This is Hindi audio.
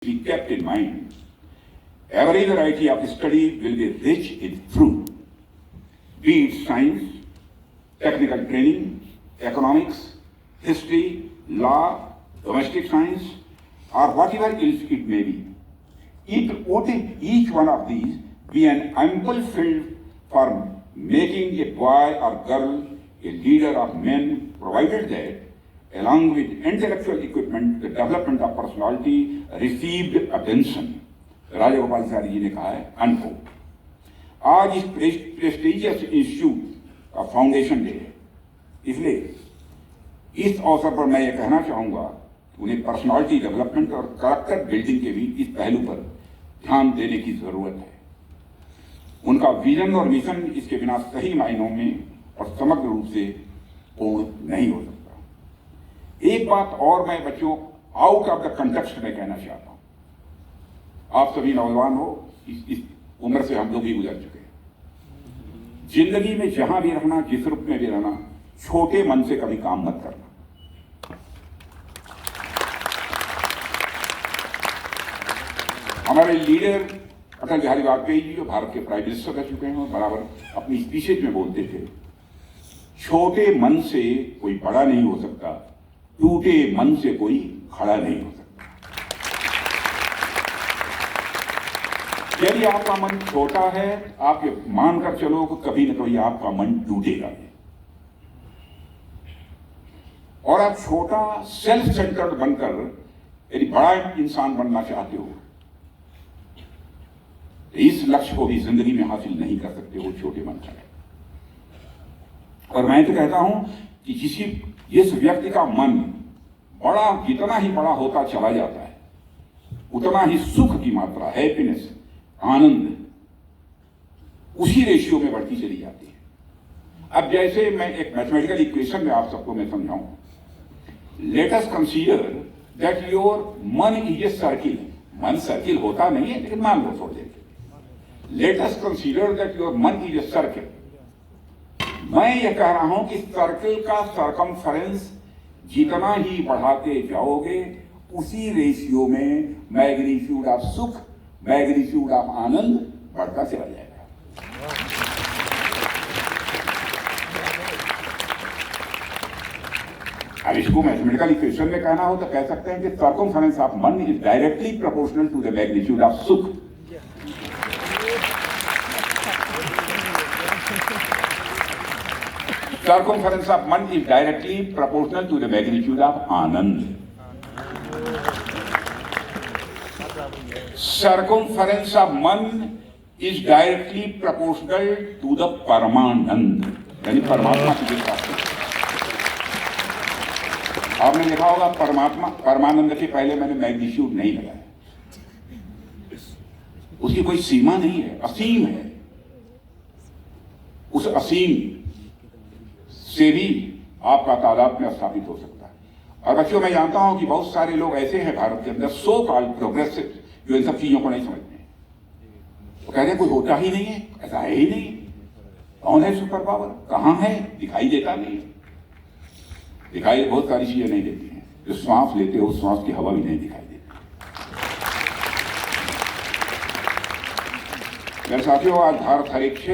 be kept in mind. Every variety of study will be rich in fruit, be it science, technical training, economics, history, law, domestic science, or whatever else it may be. Each one of these be an ample field for making a boy or girl a leader of men, provided that, along with intellectual equipment, the development of personality received attention. राजा गोपालाचारी जी ने कहा है अनकोट। आज इस प्रेस्टिजियस इंस्टीट्यूट का फाउंडेशन डे है, इसलिए इस अवसर पर मैं ये कहना चाहूँगा कि उन्हें पर्सनालिटी डेवलपमेंट और कैरेक्टर बिल्डिंग के भी इस पहलू पर ध्यान देने की जरूरत है। उनका विजन और मिशन इसके बिना सही मायनों में और समग्र रूप से पूर्ण नहीं हो सकता। एक बात और मैं बच्चों आउट ऑफ द कंटेक्स्ट में कहना चाहता हूँ। आप सभी नौजवान हो, इस उम्र से हम लोग भी गुजर चुके हैं। जिंदगी में जहां भी रहना, जिस रूप में भी रहना, छोटे मन से कभी काम मत करना। हमारे लीडर अटल बिहारी वाजपेयी जी जो भारत के प्राइम मिनिस्टर रह चुके हैं और बराबर अपनी स्पीचेज में बोलते थे, छोटे मन से कोई बड़ा नहीं हो सकता, टूटे मन से कोई खड़ा नहीं हो सकता। यदि आपका मन छोटा है, आप ये मानकर चलो कि कभी न कभी आपका मन टूटेगा। और आप छोटा सेल्फ सेंटर्ड बनकर यदि बड़ा इंसान बनना चाहते हो, इस लक्ष्य को भी जिंदगी में हासिल नहीं कर सकते हो छोटे मन से। और मैं तो कहता हूं कि जिस व्यक्ति का मन बड़ा, जितना ही बड़ा होता चला जाता है, उतना ही सुख की मात्रा, हैप्पीनेस, आनंद उसी रेशियो में बढ़ती चली जाती है। अब जैसे मैं एक मैथमेटिकल इक्वेशन में आप सबको मैं समझाऊं, let us consider that your मन इज ए सर्किल। मन सर्किल होता नहीं है, लेकिन मान लो थोड़ी देर। Let us consider that your मन इज ए सर्किल। मैं ये कह रहा हूं कि सर्किल का सरकमफरेंस जितना ही बढ़ाते जाओगे, उसी रेशियो में मैग्नीट्यूड ऑफ सुख, मैग्नीट्यूड ऑफ आनंद बढ़ता चला जाएगा। अब इसको मैथमेटिकल इक्वेशन में कहना हो तो कह सकते हैं कि सर्कमफरेंस ऑफ मन is directly proportional to the magnitude of सुख। Circumference of man is directly proportional to the magnitude of Anand. Circumference of man is directly proportional to the Paramanand. यानी परमात्मा की विशेषता। आपने देखा होगा परमानंद के पहले मैंने मैग्नीट्यूड नहीं लगाया। उसकी कोई सीमा नहीं है, असीम है। उस असीम से भी आपका तादाद में स्थापित हो सकता है। और बच्चों, मैं जानता हूं कि बहुत सारे लोग ऐसे हैं भारत के अंदर, सो कॉल्ड प्रोग्रेसिव, जो इन सब चीजों को नहीं समझते हैं। वो कहते हैं कोई होता ही नहीं है, ऐसा है ही नहीं। कौन है सुपर पावर, कहां है, दिखाई देता नहीं है। दिखाई बहुत सारी चीजें नहीं देती हैं। जो श्वास लेते हो, श्वास की हवा भी नहीं दिखाई देती। मेरे साथियों, आज भारत हर एक क्षेत्र